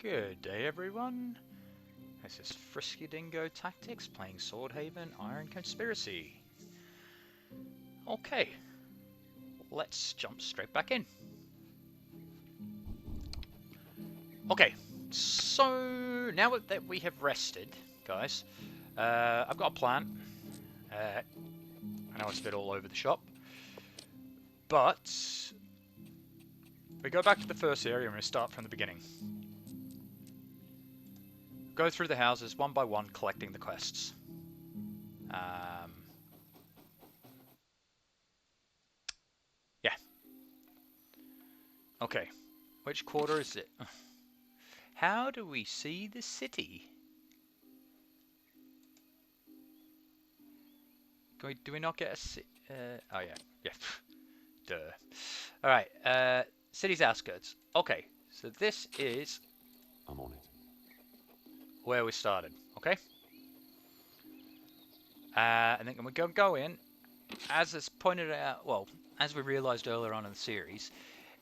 Good day, everyone. This is FriskyDingo Tactics playing Swordhaven Iron Conspiracy. Okay, let's jump straight back in. Okay, so now that we have rested, guys, I've got a plan. I know it's a bit all over the shop, but we go back to the first area and we start from the beginning. Go through the houses one by one, collecting the quests. Yeah. Okay. Which quarter is it? How do we see the city? Do we not get a oh yeah. Yeah. Duh. Alright, city's outskirts. Okay, so this is I'm on it. where we started, okay? And then we go in, as it's pointed out, well, as we realised earlier on in the series,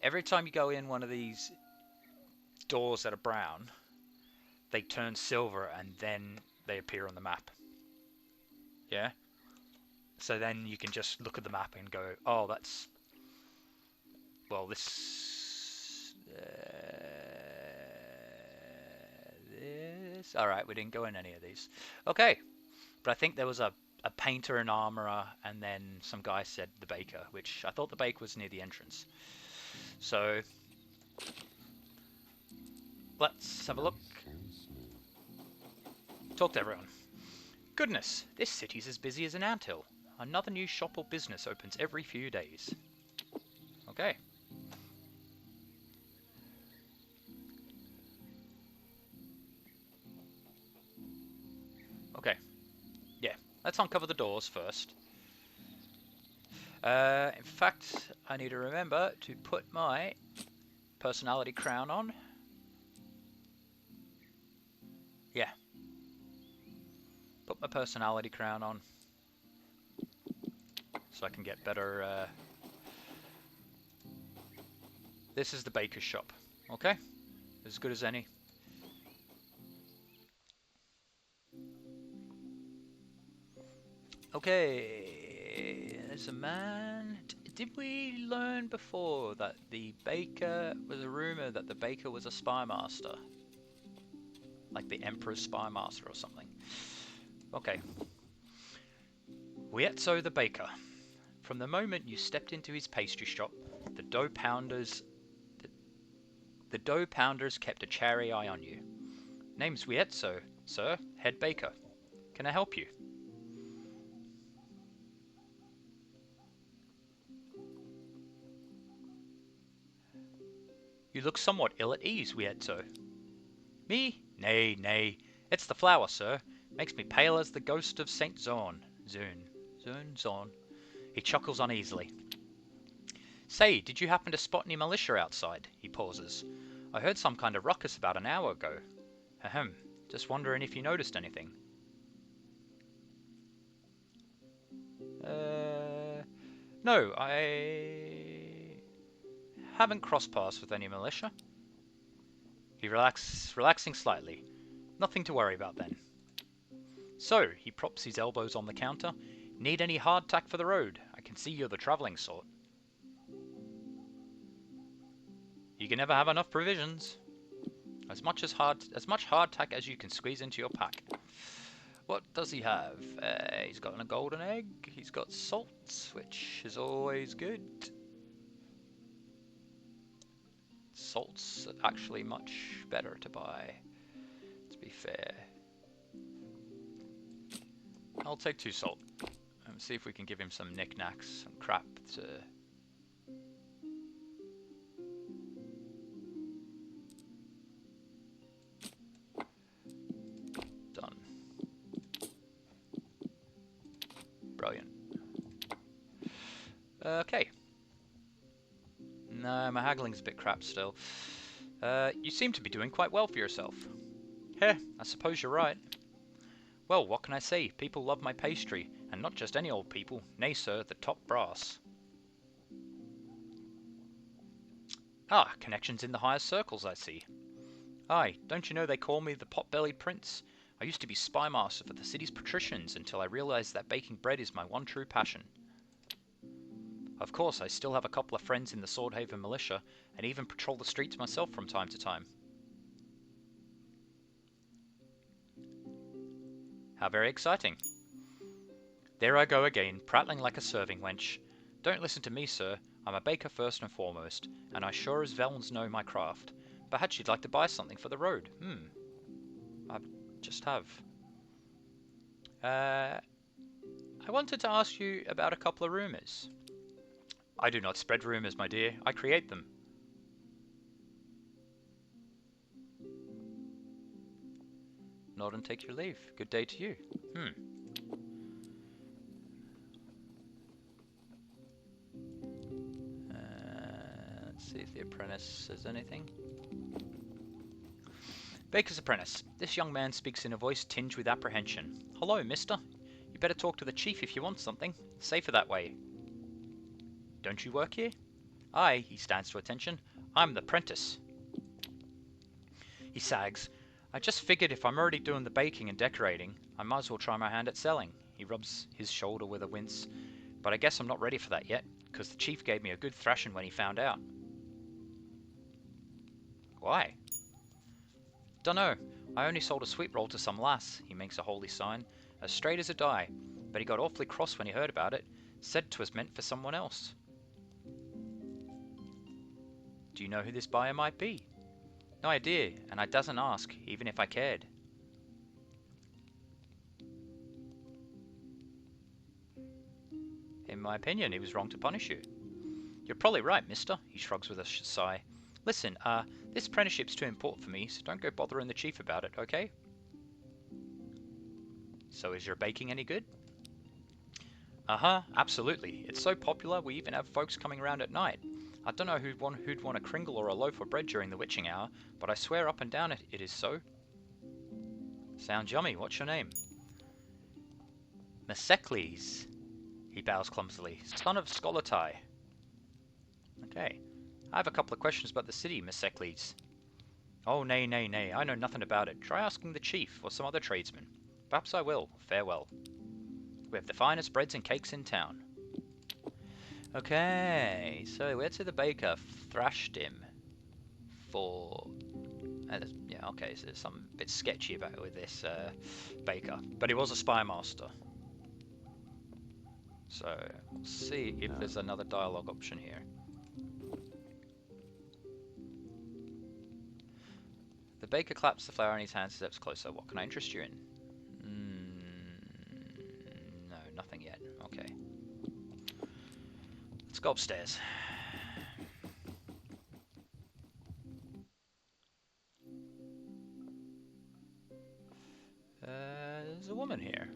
every time you go in one of these doors that are brown, they turn silver and then they appear on the map. Yeah? So then you can just look at the map and go, oh, that's... well, this... this... Alright, we didn't go in any of these. Okay. But I think there was a painter, an armourer, and then some guy said the baker, which I thought the baker was near the entrance. So... let's have a look. Talk to everyone. Goodness, this city's as busy as an anthill. Another new shop or business opens every few days. Okay. Okay. Yeah, let's uncover the doors first. In fact, I need to remember to put my personality crown on. Yeah. Put my personality crown on. So I can get better... This is the baker's shop. Okay? As good as any. Okay, there's a man. Did we learn before that the baker was a rumor that the baker was a spy master? Like the Emperor's spy master or something. Okay. Wietzo the baker. From the moment you stepped into his pastry shop, the dough pounders kept a chary eye on you. Name's Wietzo, sir, head baker. Can I help you? You look somewhat ill at ease, Wietzo. Me? Nay, nay. It's the flour, sir. Makes me pale as the ghost of Saint Zorn. Zorn. He chuckles uneasily. Say, did you happen to spot any militia outside? He pauses. I heard some kind of ruckus about an hour ago. Ahem. Just wondering if you noticed anything. No, I haven't crossed paths with any militia. He relaxing slightly. Nothing to worry about then. So, he props his elbows on the counter. Need any hardtack for the road? I can see you're the travelling sort. You can never have enough provisions. As much hardtack as you can squeeze into your pack. What does he have? He's got a golden egg. He's got salt, which is always good. Salt's actually much better to buy, to be fair. I'll take 2 salt and see if we can give him some knickknacks, some crap to... Done. Brilliant. Okay. No, my haggling's a bit crap still. You seem to be doing quite well for yourself. Heh, I suppose you're right. Well, what can I say? People love my pastry, and not just any old people. Nay, sir, the top brass. Ah, connections in the higher circles, I see. Aye, don't you know they call me the pot-bellied prince? I used to be spymaster for the city's patricians until I realized that baking bread is my one true passion. Of course, I still have a couple of friends in the Swordhaven militia, and even patrol the streets myself from time to time. How very exciting. There I go again, prattling like a serving wench. Don't listen to me, sir. I'm a baker first and foremost, and I sure as vellens know my craft. Perhaps you'd like to buy something for the road. I just have. I wanted to ask you about a couple of rumours. I do not spread rumours, my dear. I create them. Nod and take your leave. Good day to you. Let's see if the apprentice says anything. Baker's apprentice. This young man speaks in a voice tinged with apprehension. Hello, mister. You better talk to the chief if you want something. Safer that way. Don't you work here? Aye, he stands to attention. I'm the apprentice. He sags. I just figured if I'm already doing the baking and decorating, I might as well try my hand at selling. He rubs his shoulder with a wince. But I guess I'm not ready for that yet, because the chief gave me a good thrashing when he found out. Why? Dunno. I only sold a sweet roll to some lass, he makes a holy sign, as straight as a die, but he got awfully cross when he heard about it, said 'twas meant for someone else. Do you know who this buyer might be? No idea, and I doesn't ask, even if I cared. In my opinion, he was wrong to punish you. You're probably right, mister, he shrugs with a sigh. Listen, this apprenticeship's too important for me, so don't go bothering the chief about it, okay? So is your baking any good? Uh-huh, absolutely. It's so popular, we even have folks coming around at night. I don't know who'd want a kringle or a loaf of bread during the witching hour, but I swear up and down it is so. Sounds yummy. What's your name? Mesecles. He bows clumsily. Son of Skolotai. Okay. I have a couple of questions about the city, Mesecles. Oh, nay, nay, nay. I know nothing about it. Try asking the chief or some other tradesman. Perhaps I will. Farewell. We have the finest breads and cakes in town. Okay, so where to the baker thrashed him for... yeah, okay, so there's something a bit sketchy about it with this baker. But he was a spy master. So, let's see if there's another dialogue option here. The baker claps the flour in his hand and steps closer. What can I interest you in? No, nothing yet. Okay. Let's go upstairs. There's a woman here.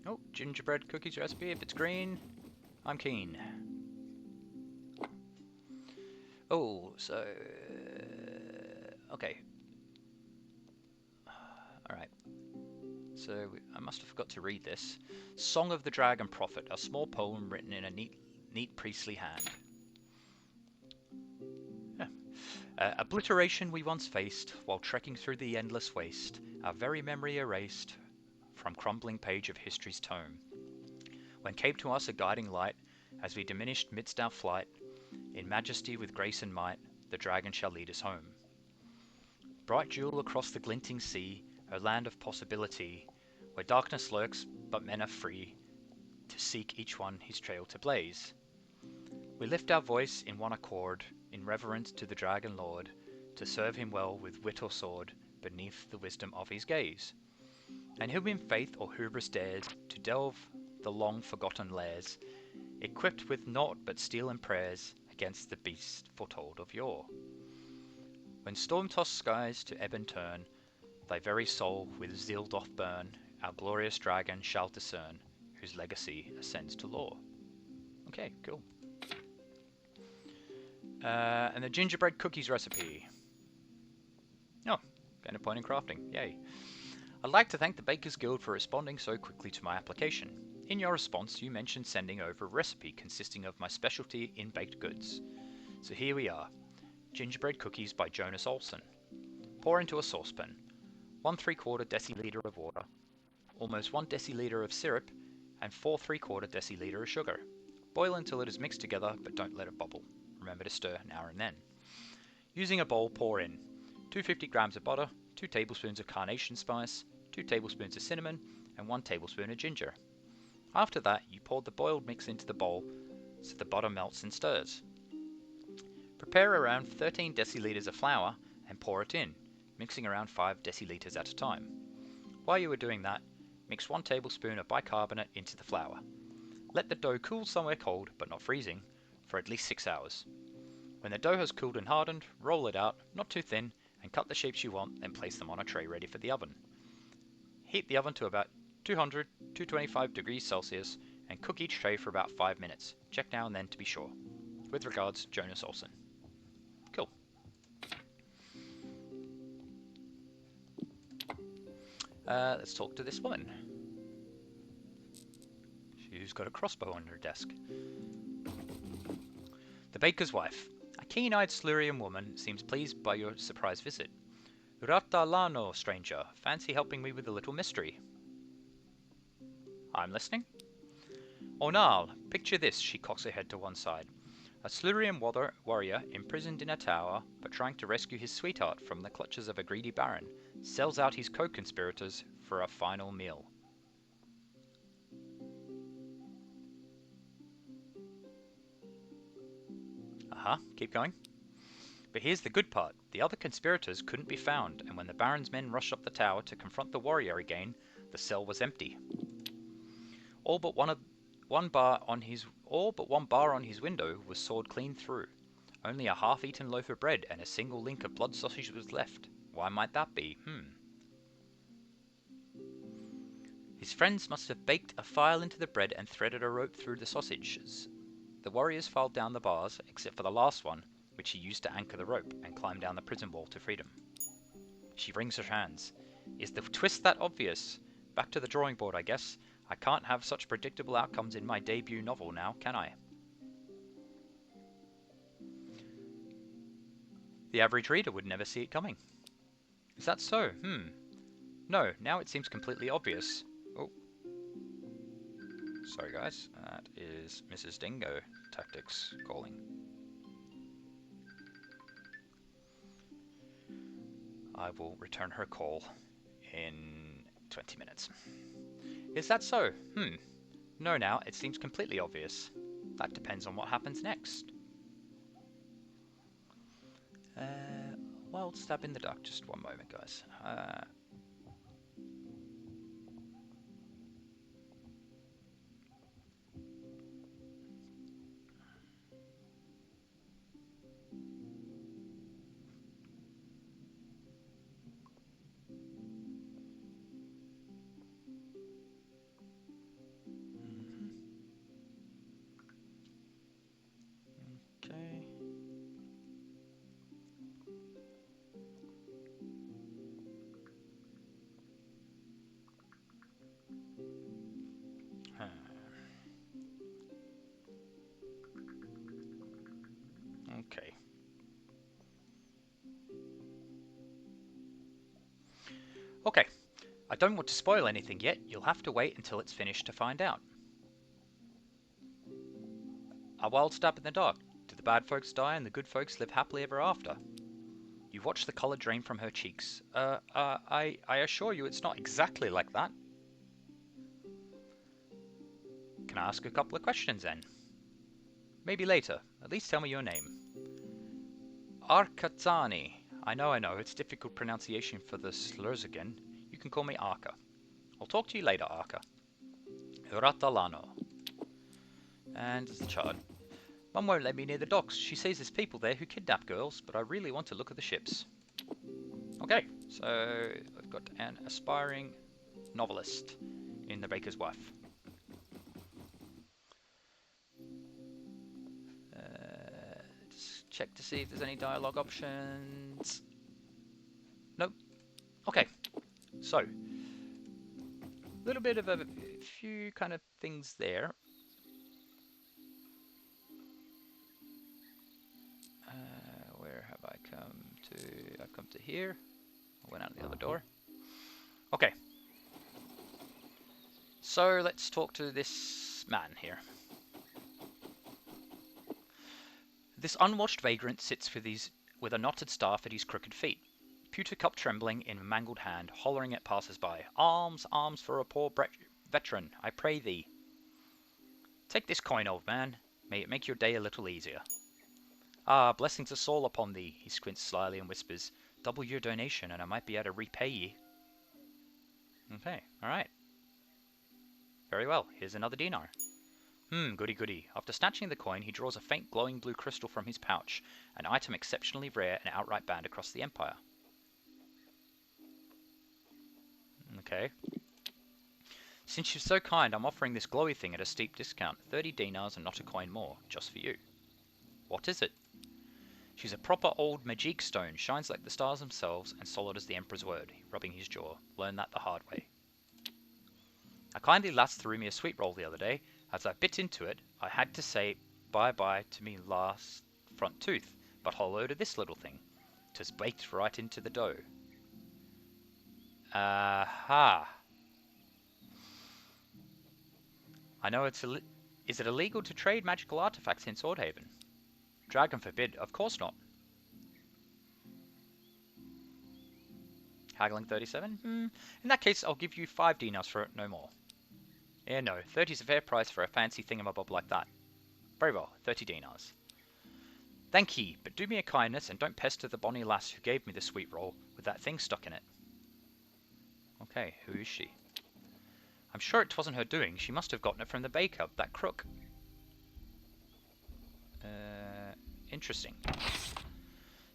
Oh, gingerbread cookies recipe. If it's green, I'm keen. Oh, so... okay. Alright. So, I must have forgot to read this. Song of the Dragon Prophet, a small poem written in a neat priestly hand. Obliteration we once faced, while trekking through the endless waste, our very memory erased from crumbling page of history's tome. When came to us a guiding light, as we diminished midst our flight, in majesty with grace and might, the dragon shall lead us home. Bright jewel across the glinting sea, a land of possibility, where darkness lurks, but men are free to seek each one his trail to blaze. We lift our voice in one accord, in reverence to the Dragon Lord, to serve him well with wit or sword, beneath the wisdom of his gaze. And who in faith or hubris dares to delve the long-forgotten lairs, equipped with naught but steel and prayers, against the beast foretold of yore. When storm-tossed skies to ebb and turn, thy very soul with zeal doth burn, our glorious dragon shall discern, whose legacy ascends to lore. Okay, cool. And the gingerbread cookies recipe. Oh, gain a point in crafting. Yay. I'd like to thank the Bakers Guild for responding so quickly to my application. In your response, you mentioned sending over a recipe consisting of my specialty in baked goods. So here we are. Gingerbread cookies by Jonas Olsen. Pour into a saucepan 1 3/4 deciliter of water, almost 1 deciliter of syrup, and 4 3/4 deciliter of sugar. Boil until it is mixed together, but don't let it bubble. Remember to stir now and then. Using a bowl, pour in 250 grams of butter, 2 tablespoons of carnation spice, 2 tablespoons of cinnamon, and 1 tablespoon of ginger. After that, you pour the boiled mix into the bowl so the butter melts and stirs. Prepare around 13 deciliters of flour and pour it in, mixing around 5 deciliters at a time. While you are doing that, mix 1 tablespoon of bicarbonate into the flour. Let the dough cool somewhere cold, but not freezing, for at least 6 hours. When the dough has cooled and hardened, roll it out, not too thin, and cut the shapes you want, then place them on a tray ready for the oven. Heat the oven to about 200-225 degrees Celsius and cook each tray for about 5 minutes. Check now and then to be sure. With regards, Jonas Olsen. Cool. Let's talk to this woman. She's got a crossbow on her desk. The baker's wife. A keen-eyed Silurian woman seems pleased by your surprise visit. Ratalano, stranger. Fancy helping me with a little mystery? I'm listening. Onal, picture this, she cocks her head to one side. A Silurian warrior imprisoned in a tower, but trying to rescue his sweetheart from the clutches of a greedy baron, sells out his co-conspirators for a final meal. Keep going. But here's the good part. The other conspirators couldn't be found, and when the baron's men rushed up the tower to confront the warrior again, the cell was empty. All but one bar on his window was sawed clean through. Only a half-eaten loaf of bread and a single link of blood sausage was left. Why might that be? His friends must have baked a file into the bread and threaded a rope through the sausages. The warriors filed down the bars, except for the last one, which he used to anchor the rope, and climbed down the prison wall to freedom. She wrings her hands. Is the twist that obvious? Back to the drawing board, I guess. I can't have such predictable outcomes in my debut novel now, can I? The average reader would never see it coming. Is that so? No, now it seems completely obvious. Oh. Sorry guys, that is Mrs. Dingo Tactics calling. I will return her call in 20 minutes. Is that so? No, now it seems completely obvious. That depends on what happens next. Wild stab in the dark. Just one moment, guys. Okay. Okay. Okay. I don't want to spoil anything yet. You'll have to wait until it's finished to find out. A wild stab in the dark. Do the bad folks die and the good folks live happily ever after? You watch the colour drain from her cheeks. I assure you it's not exactly like that. Can I ask a couple of questions then? Maybe later. At least tell me your name. Arkazani. I know, it's difficult pronunciation for the slurs again. You can call me Arka. I'll talk to you later, Arka. Ratalano. And there's the chart. Mum won't let me near the docks. She says there's people there who kidnap girls, but I really want to look at the ships. Okay, so I've got an aspiring novelist in The Baker's Wife. Just check to see if there's any dialogue options. Nope. Okay, so a little bit of a few kind of things there. Where have I come to? I've come to here. Went out the other door. Okay. So let's talk to this man here. This unwashed vagrant sits with a knotted staff at his crooked feet, pewter cup trembling in a mangled hand, hollering at passers-by. Alms, alms for a poor veteran, I pray thee. Take this coin, old man. May it make your day a little easier. Ah, blessings of Saul upon thee, he squints slyly and whispers. Double your donation and I might be able to repay ye. Okay, alright. Very well, here's another dinar. Goody goody. After snatching the coin, he draws a faint glowing blue crystal from his pouch, an item exceptionally rare and outright banned across the Empire. Okay. Since you're so kind, I'm offering this glowy thing at a steep discount. 30 dinars and not a coin more, just for you. What is it? She's a proper old magic stone, shines like the stars themselves, and solid as the Emperor's word, rubbing his jaw. Learned that the hard way. A kindly lass threw me a sweet roll the other day. As I bit into it, I had to say bye-bye to me last front tooth, but hello to this little thing. 'Twas baked right into the dough. Aha. I know it's is it illegal to trade magical artifacts in Swordhaven? Dragon forbid, of course not. Haggling 37? In that case, I'll give you 5 dinars for it, no more. Yeah, no, 30's a fair price for a fancy thingamabob like that. Very well, 30 dinars. Thank ye, but do me a kindness and don't pester the bonny lass who gave me the sweet roll with that thing stuck in it. Okay, who is she? I'm sure it wasn't her doing. She must have gotten it from the baker, that crook. Interesting.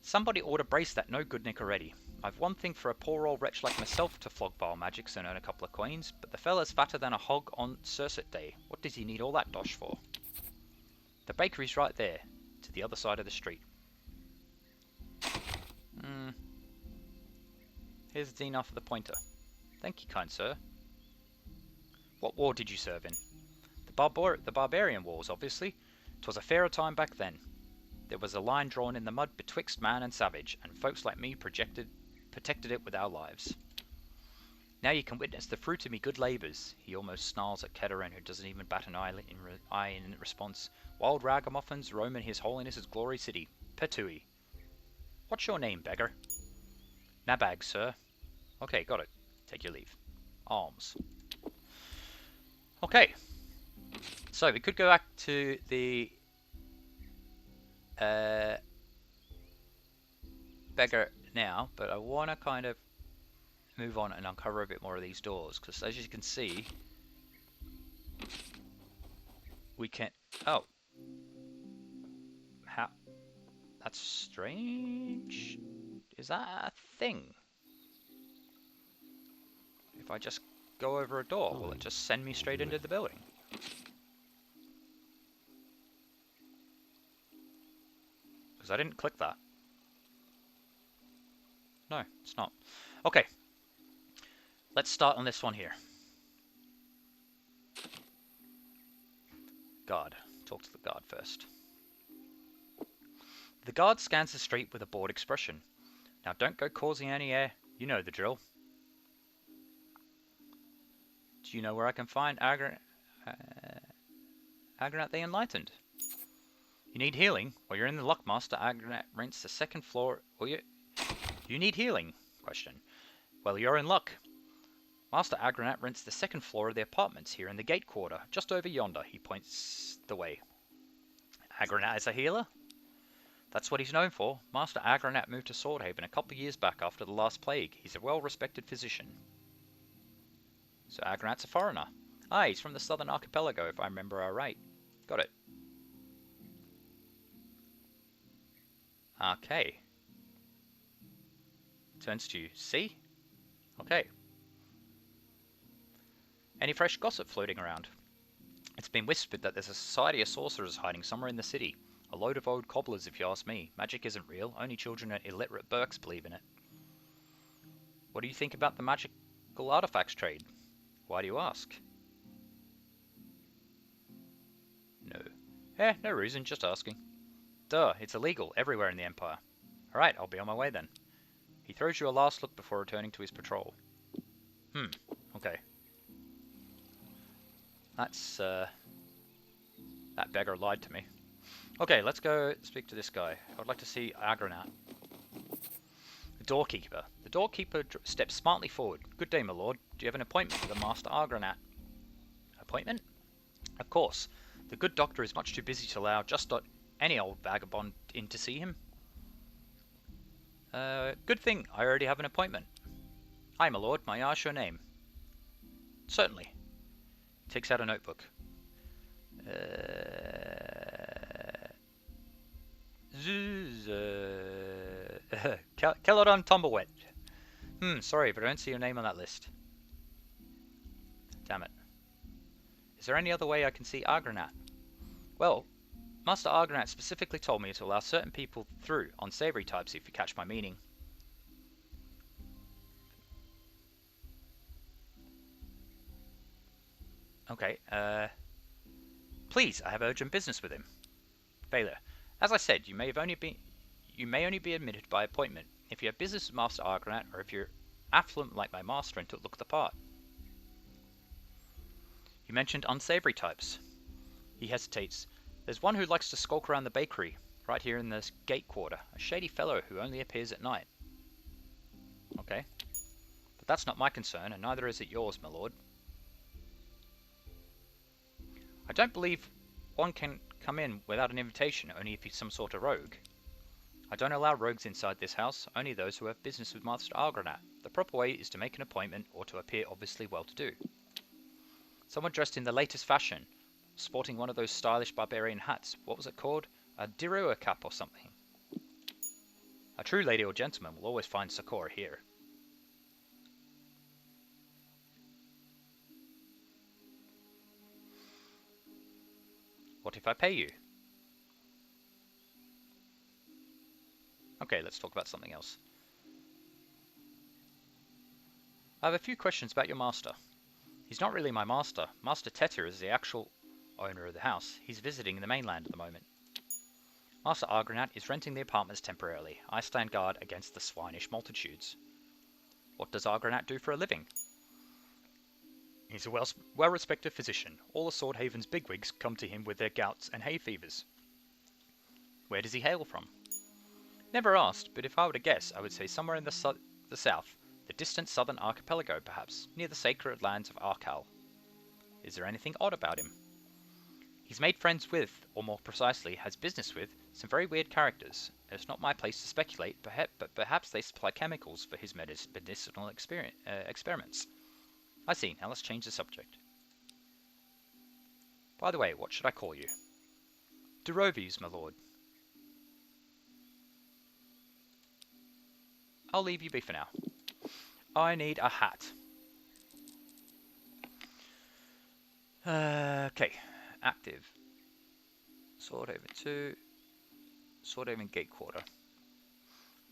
Somebody ought to brace that no-good Nicoretti. I've one thing for a poor old wretch like myself to flog bile magics and earn a couple of coins, but the fella's fatter than a hog on Circuit Day. What does he need all that dosh for? The bakery's right there, to the other side of the street. Here's a dinar for the pointer. Thank you, kind sir. What war did you serve in? The barbarian wars, obviously. 'Twas a fairer time back then. There was a line drawn in the mud betwixt man and savage, and folks like me protected it with our lives. Now you can witness the fruit of me good labours. He almost snarls at Keteran, who doesn't even bat an eye in response. Wild ragamuffins roam in His Holiness's glory city. Petui. What's your name, beggar? Nabag, sir. Okay, got it. Take your leave. Alms. Okay. So we could go back to the beggar now, but I want to kind of move on and uncover a bit more of these doors, because as you can see, we can... Oh. How? That's strange. Is that a thing? If I just go over a door, will it just send me straight into the building? Because I didn't click that. No, it's not. Okay. Let's start on this one here. Guard. Talk to the guard first. The guard scans the street with a bored expression. Now don't go causing any air. You know the drill. Do you know where I can find Agranat the Enlightened? You need healing? Well, you're in the luck, Master Agranat rents the second floor. You need healing? Question. Well, you're in luck. Master Agranat rents the second floor of the apartments here in the gate quarter, just over yonder. He points the way. Agranat is a healer? That's what he's known for. Master Agranat moved to Swordhaven a couple of years back after the last plague. He's a well-respected physician. So Agranat's a foreigner. Ah, he's from the southern archipelago, if I remember right. Got it. Okay. Turns to you. See? Okay. Any fresh gossip floating around? It's been whispered that there's a society of sorcerers hiding somewhere in the city. A load of old cobblers, if you ask me. Magic isn't real. Only children and illiterate Burks believe in it. What do you think about the magical artifacts trade? Why do you ask? No. No reason, just asking. Duh, it's illegal everywhere in the Empire. Alright, I'll be on my way then. He throws you a last look before returning to his patrol. Okay. That's, that beggar lied to me. Okay, let's go speak to this guy. I would like to see Agranat. The doorkeeper. The doorkeeper steps smartly forward. Good day, my lord. Do you have an appointment with the Master Agranat? Appointment? Of course. The good doctor is much too busy to allow just any old vagabond in to see him. Good thing. I already have an appointment. Hi, my lord. May I ask your name? Certainly. He takes out a notebook. Celadon Tumblewet. Sorry, but I don't see your name on that list. Damn it. Is there any other way I can see Agranat? Well, Master Agranat specifically told me to allow certain people through unsavory types, if you catch my meaning. Okay, please, I have urgent business with him. Failure. As I said, you may only be admitted by appointment if you have business with Master Agranat, or if you're affluent like my master and to look the part. You mentioned unsavory types. He hesitates. There's one who likes to skulk around the bakery, right here in this gate quarter. A shady fellow who only appears at night. Okay. But that's not my concern, and neither is it yours, my lord. I don't believe one can come in without an invitation, only if he's some sort of rogue. I don't allow rogues inside this house, only those who have business with Master Agranat. The proper way is to make an appointment, or to appear obviously well-to-do. Someone dressed in the latest fashion, sporting one of those stylish barbarian hats. What was it called? A Dirua cap or something. A true lady or gentleman will always find succor here. What if I pay you? Okay, let's talk about something else. I have a few questions about your master. He's not really my master. Master Teta is the actual owner of the house. He's visiting the mainland at the moment. Master Agranat is renting the apartments temporarily. I stand guard against the swinish multitudes. What does Agranat do for a living? He's a well-respected physician. All of Swordhaven's bigwigs come to him with their gouts and hay fevers. Where does he hail from? Never asked, but if I were to guess, I would say somewhere in the south. The distant southern archipelago, perhaps, near the sacred lands of Arkal. Is there anything odd about him? He's made friends with, or more precisely, has business with, some very weird characters. It's not my place to speculate, but perhaps they supply chemicals for his medicinal experiments. I see, now let's change the subject. By the way, what should I call you? Durovius, my lord. I'll leave you be for now. I need a hat. Okay, active. Swordhaven 2. Swordhaven Gate Quarter.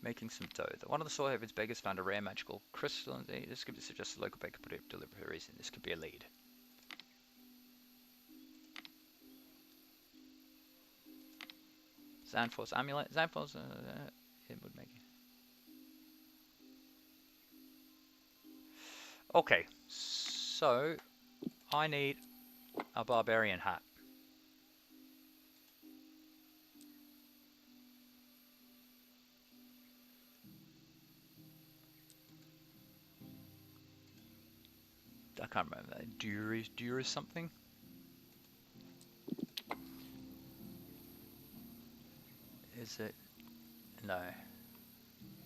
Making some dough. One of the Swordhaven's beggars found a rare magical crystal. This could be suggested a local baker put it delivery for a reason. This could be a lead. Xanfor's amulet. Xanfor's it would make it. Okay, so I need a barbarian hat. I can't remember that. Duris something? Is it? No.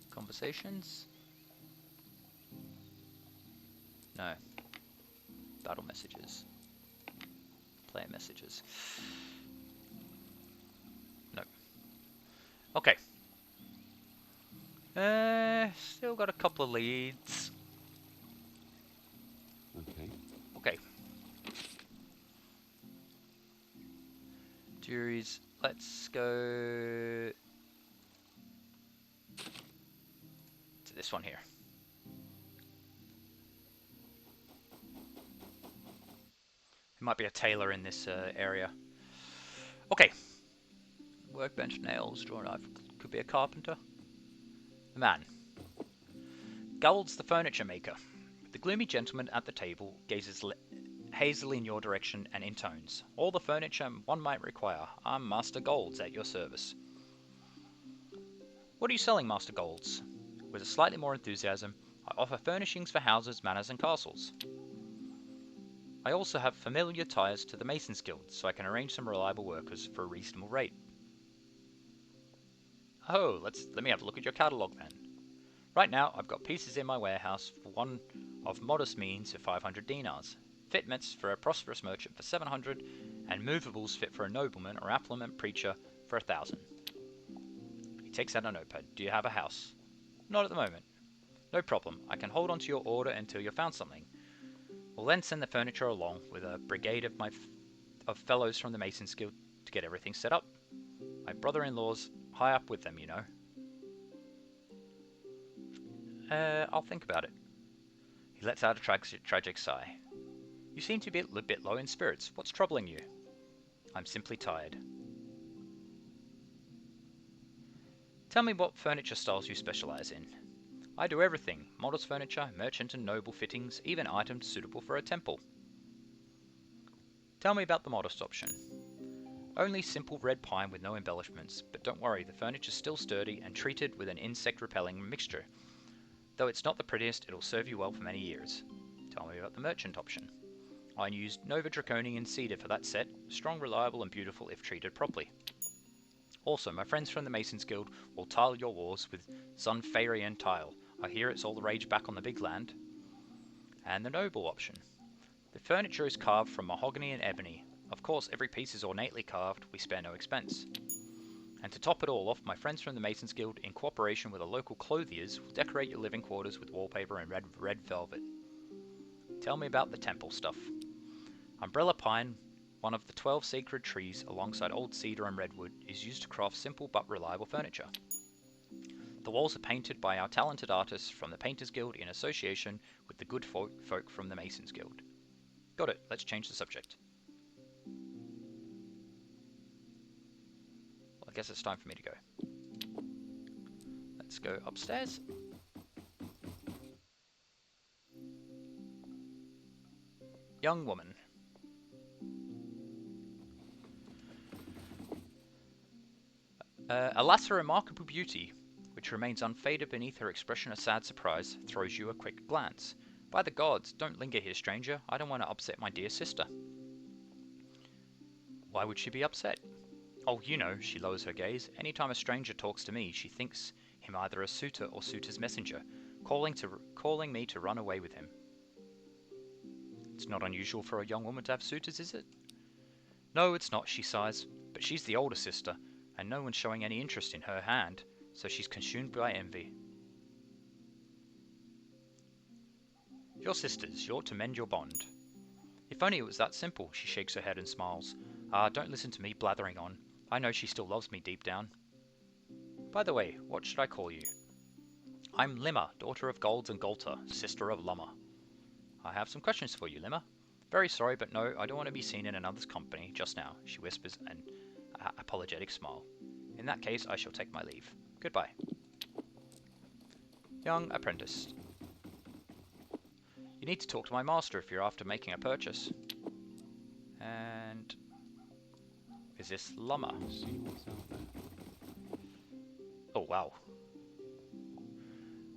Conversations? No. Battle messages. Player messages. No. Okay. Still got a couple of leads. Okay. Juries. Let's go to this one here. There might be a tailor in this area. Okay. Workbench, nails, drawer knife. Could be a carpenter. A man. Guld's the furniture maker. The gloomy gentleman at the table gazes hazily in your direction and intones, "All the furniture one might require. I'm Master Golds at your service." "What are you selling, Master Golds?" With a slightly more enthusiasm, "I offer furnishings for houses, manors, and castles. I also have familiar ties to the Masons Guild, so I can arrange some reliable workers for a reasonable rate." "Oh, let me have a look at your catalogue then. Right now, I've got pieces in my warehouse for one of modest means for 500 dinars, fitments for a prosperous merchant for 700, and movables fit for a nobleman or affluent preacher for 1,000. He takes out a notepad. "Do you have a house?" "Not at the moment." "No problem. I can hold on to your order until you've found something. We'll then send the furniture along with a brigade of fellows from the Masons Guild to get everything set up. My brother-in-law's high up with them, you know." I'll think about it." He lets out a tragic sigh. "You seem to be a bit low in spirits. What's troubling you?" "I'm simply tired." "Tell me what furniture styles you specialize in." "I do everything. Modest furniture, merchant and noble fittings, even items suitable for a temple." "Tell me about the modest option." "Only simple red pine with no embellishments, but don't worry, the furniture's still sturdy and treated with an insect-repelling mixture. Though it's not the prettiest, it'll serve you well for many years." "Tell me about the merchant option." "I used Nova Draconian cedar for that set, strong, reliable, and beautiful if treated properly. Also, my friends from the Masons Guild will tile your walls with Zunfarian tile. I hear it's all the rage back on the big land." "And the noble option." "The furniture is carved from mahogany and ebony. Of course, every piece is ornately carved, we spare no expense. And to top it all off, my friends from the Masons Guild, in cooperation with a local clothiers, will decorate your living quarters with wallpaper and red velvet." "Tell me about the temple stuff." "Umbrella pine, one of the 12 sacred trees alongside old cedar and redwood, is used to craft simple but reliable furniture. The walls are painted by our talented artists from the Painters Guild in association with the good folk from the Masons Guild." "Got it. Let's change the subject." Well, I guess it's time for me to go. Let's go upstairs. Young woman. "Alas, a remarkable beauty, which remains unfaded beneath her expression of sad surprise, throws you a quick glance. By the gods, don't linger here, stranger. I don't want to upset my dear sister." "Why would she be upset?" "Oh, you know," she lowers her gaze. "Anytime a stranger talks to me, she thinks him either a suitor or suitor's messenger, calling me to run away with him." "It's not unusual for a young woman to have suitors, is it?" "No, it's not," she sighs. "But she's the older sister, and no one's showing any interest in her hand, so she's consumed by envy." "Your sisters, you ought to mend your bond." "If only it was that simple," she shakes her head and smiles. "Ah, don't listen to me blathering on. I know she still loves me deep down. By the way, what should I call you?" "I'm Limmer, daughter of Golds and Golter, sister of Lummer." "I have some questions for you, Limmer." "Very sorry, but no, I don't want to be seen in another's company just now," she whispers, an apologetic smile. "In that case, I shall take my leave. Goodbye." Young apprentice. "You need to talk to my master if you're after making a purchase." And is this Lummer? See what's out there. Oh wow.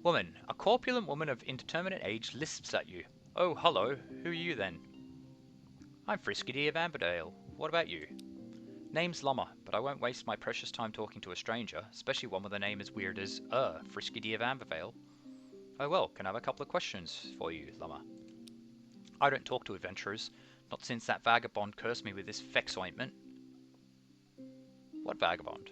Woman. A corpulent woman of indeterminate age lisps at you. "Oh, hello. Who are you then?" "I'm FriskyD of Amberdale. What about you?" "Name's Lummer, but I won't waste my precious time talking to a stranger, especially one with a name as weird as, FriskyD of Ambervale." "Oh well, can I have a couple of questions for you, Lummer?" "I don't talk to adventurers, not since that vagabond cursed me with this fex ointment." "What vagabond?"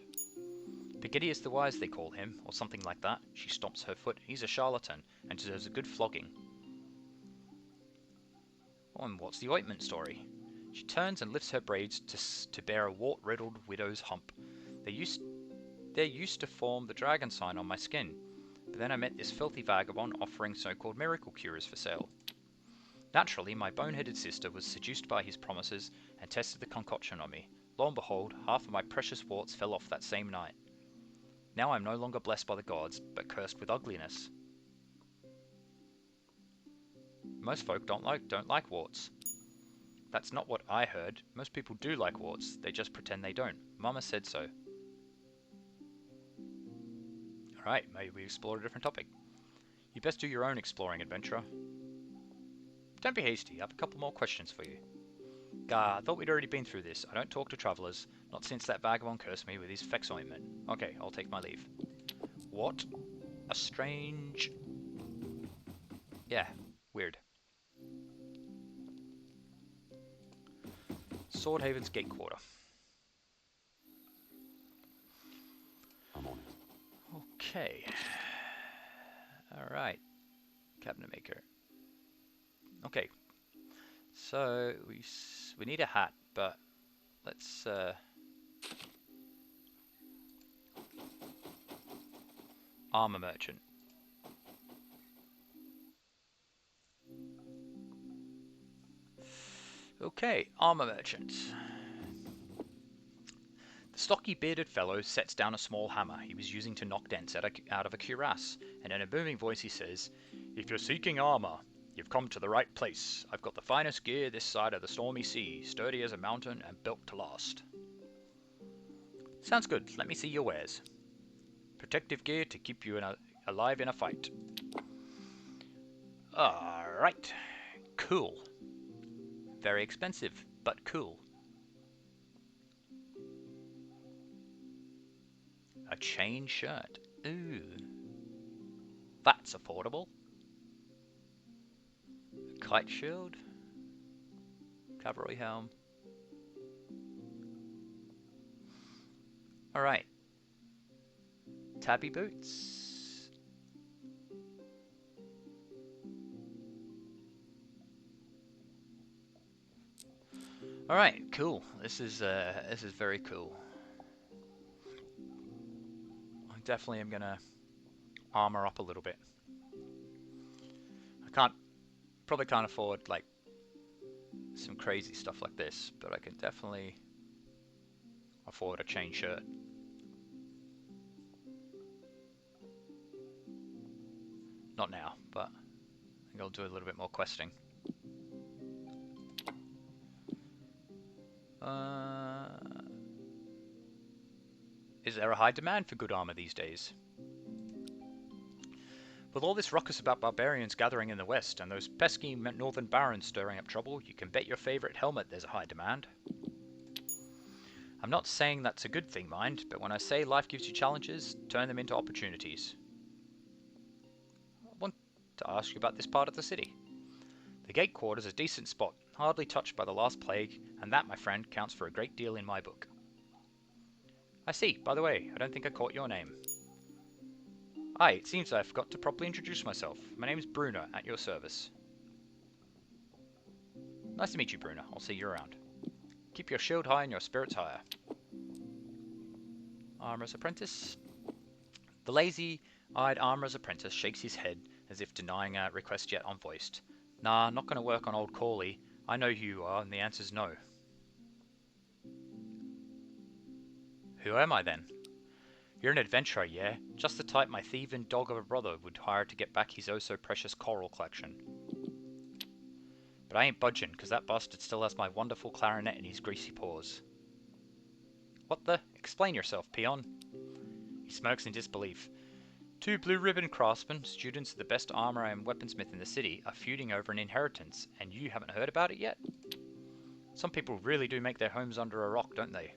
"Pigidius the Wise they call him, or something like that." She stomps her foot. "He's a charlatan, and deserves a good flogging." "And what's the ointment story?" She turns and lifts her braids to bear a wart-riddled widow's hump. They used to form the dragon sign on my skin, but then I met this filthy vagabond offering so-called miracle cures for sale. Naturally, my boneheaded sister was seduced by his promises and tested the concoction on me. Lo and behold, half of my precious warts fell off that same night. Now I'm no longer blessed by the gods, but cursed with ugliness." Most folk don't like warts. That's not what I heard. Most people do like warts. They just pretend they don't. Mama said so. Alright, maybe we explore a different topic. You best do your own exploring, adventurer. Don't be hasty. I have a couple more questions for you. Gah, I thought we'd already been through this. I don't talk to travellers. Not since that vagabond cursed me with his fex ointment. Okay, I'll take my leave. What a strange... Yeah, weird. Swordhaven's gate quarter. I'm on it. Okay. Alright. Cabinet maker. Okay. So, we need a hat, but let's... Armor merchant. Okay, armor merchant. The stocky bearded fellow sets down a small hammer he was using to knock dents out of a cuirass, and in a booming voice he says, "If you're seeking armor, you've come to the right place. I've got the finest gear this side of the stormy sea, sturdy as a mountain and built to last." Sounds good. Let me see your wares. Protective gear to keep you alive in a fight. Alright. Cool. Very expensive, but cool. A chain shirt. Ooh. That's affordable. A kite shield. Cavalry helm. Alright. Tabby boots. Alright, cool. This is very cool. I definitely am gonna armor up a little bit. Probably can't afford like some crazy stuff like this, but I can definitely afford a chain shirt. Not now, but I think I'll do a little bit more questing. Is there a high demand for good armor these days? With all this ruckus about barbarians gathering in the west and those pesky northern barons stirring up trouble, you can bet your favourite helmet there's a high demand. I'm not saying that's a good thing, mind, but when I say life gives you challenges, turn them into opportunities. I want to ask you about this part of the city. The gate quarter's a decent spot, hardly touched by the last plague, and that, my friend, counts for a great deal in my book. I see. By the way, I don't think I caught your name. Aye, it seems I forgot to properly introduce myself. My name's Bruno, at your service. Nice to meet you, Bruno. I'll see you around. Keep your shield high and your spirits higher. Armorer's apprentice. The lazy-eyed armorer's apprentice shakes his head as if denying a request yet unvoiced. Nah, not gonna work on old Corley. I know who you are, and the answer's no. Who am I then? You're an adventurer, yeah? Just the type my thieving dog of a brother would hire to get back his oh-so-precious coral collection. But I ain't budging, because that bastard still has my wonderful clarinet in his greasy paws. What the? Explain yourself, peon. He smirks in disbelief. Two blue-ribbon craftsmen, students of the best armourer and weaponsmith in the city, are feuding over an inheritance, and you haven't heard about it yet? Some people really do make their homes under a rock, don't they?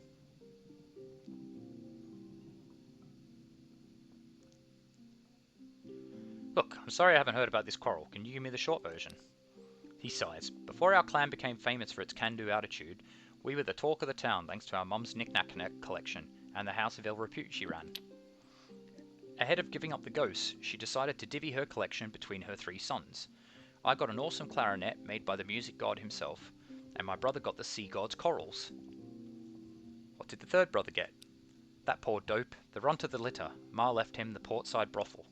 Look, I'm sorry I haven't heard about this quarrel. Can you give me the short version? He sighs. Before our clan became famous for its can-do attitude, we were the talk of the town thanks to our mum's knick-knack collection and the house of ill repute she ran. Ahead of giving up the ghosts, she decided to divvy her collection between her 3 sons. I got an awesome clarinet made by the music god himself, and my brother got the sea god's corals. What did the third brother get? That poor dope, the runt of the litter. Ma left him the portside brothel.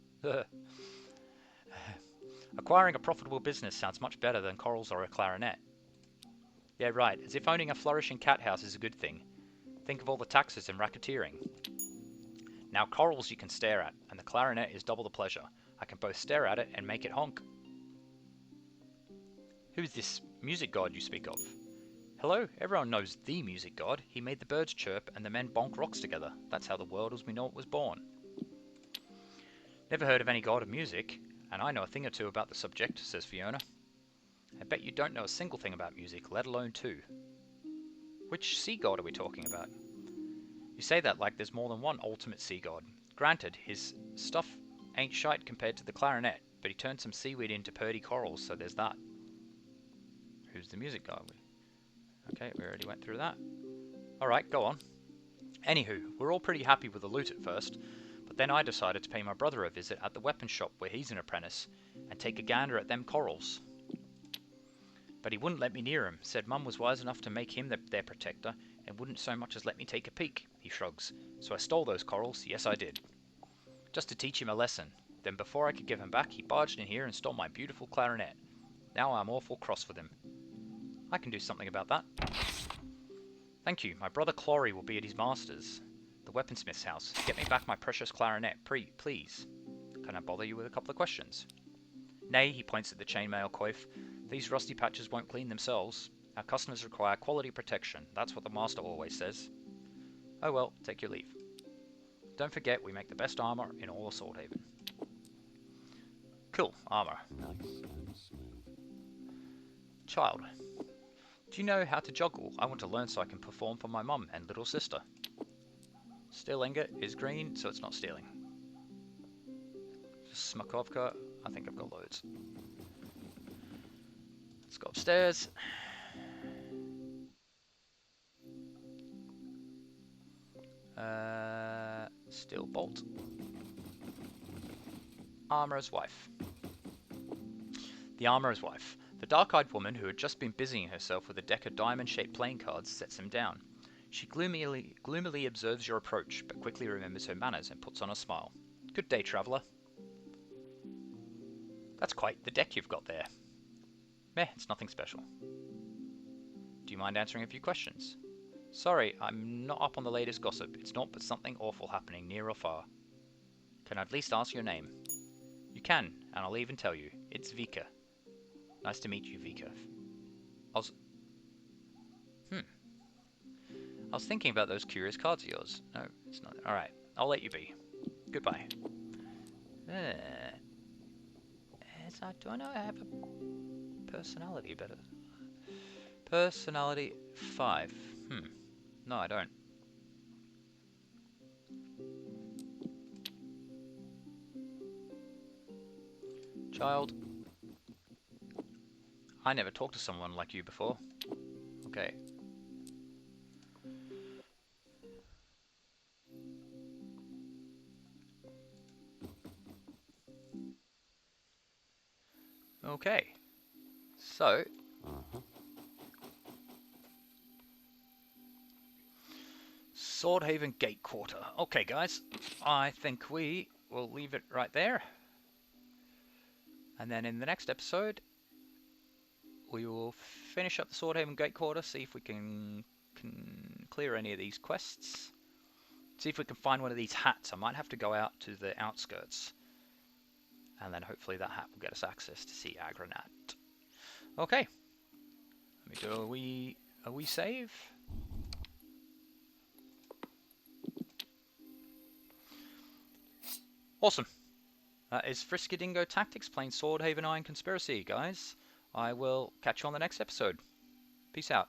Acquiring a profitable business sounds much better than corals or a clarinet. Yeah, right, as if owning a flourishing cat house is a good thing. Think of all the taxes and racketeering. Now corals you can stare at, and the clarinet is double the pleasure. I can both stare at it and make it honk. Who is this music god you speak of? Hello, everyone knows the music god. He made the birds chirp and the men bonk rocks together. That's how the world as we know it was born. Never heard of any god of music, and I know a thing or two about the subject, says Fiona. I bet you don't know a single thing about music, let alone two. Which sea god are we talking about? You say that like there's more than one ultimate sea god. Granted, his stuff ain't shite compared to the clarinet, but he turned some seaweed into purdy corals, so there's that. Who's the music god? Okay, we already went through that. Alright, go on. Anywho, we're all pretty happy with the loot at first, but then I decided to pay my brother a visit at the weapon shop where he's an apprentice, and take a gander at them corals. But he wouldn't let me near him, said Mum was wise enough to make him their protector, and wouldn't so much as let me take a peek, he shrugs. So I stole those corals, yes I did. Just to teach him a lesson. Then before I could give him back, he barged in here and stole my beautiful clarinet. Now I'm awful cross with him. I can do something about that. Thank you, my brother Clory will be at his master's, the weaponsmith's house. Get me back my precious clarinet, please. Can I bother you with a couple of questions? Nay, he points at the chainmail coif. These rusty patches won't clean themselves. Our customers require quality protection. That's what the master always says. Oh well, take your leave. Don't forget, we make the best armor in all of Swordhaven. Cool, armor. Nice and smooth. Child, do you know how to juggle? I want to learn so I can perform for my mum and little sister. Steel ingot is green, so it's not stealing. Smakovka, I think I've got loads. Let's go upstairs. Steel bolt. Armorer's wife. The armorer's wife. The dark-eyed woman who had just been busying herself with a deck of diamond-shaped playing cards sets him down. She gloomily observes your approach, but quickly remembers her manners and puts on a smile. Good day, traveller. That's quite the deck you've got there. Meh, it's nothing special. Do you mind answering a few questions? Sorry, I'm not up on the latest gossip. It's not but something awful happening near or far. Can I at least ask your name? You can, and I'll even tell you. It's Vika. Nice to meet you, Vika. I was thinking about those curious cards of yours. No, it's not. Alright, I'll let you be. Goodbye. Do I know I have a personality better? Personality 5. No, I don't. Child. I never talked to someone like you before. Okay. Okay. So. Swordhaven Gate Quarter. Okay, guys. I think we will leave it right there. And then in the next episode, we will finish up the Swordhaven Gate Quarter, see if we can clear any of these quests. See if we can find one of these hats. I might have to go out to the outskirts. And then hopefully that hat will get us access to see Agranat. Okay. Let me do a wee save. Awesome. That is FriskyDingo Tactics playing Swordhaven Iron Conspiracy, guys. I will catch you on the next episode. Peace out.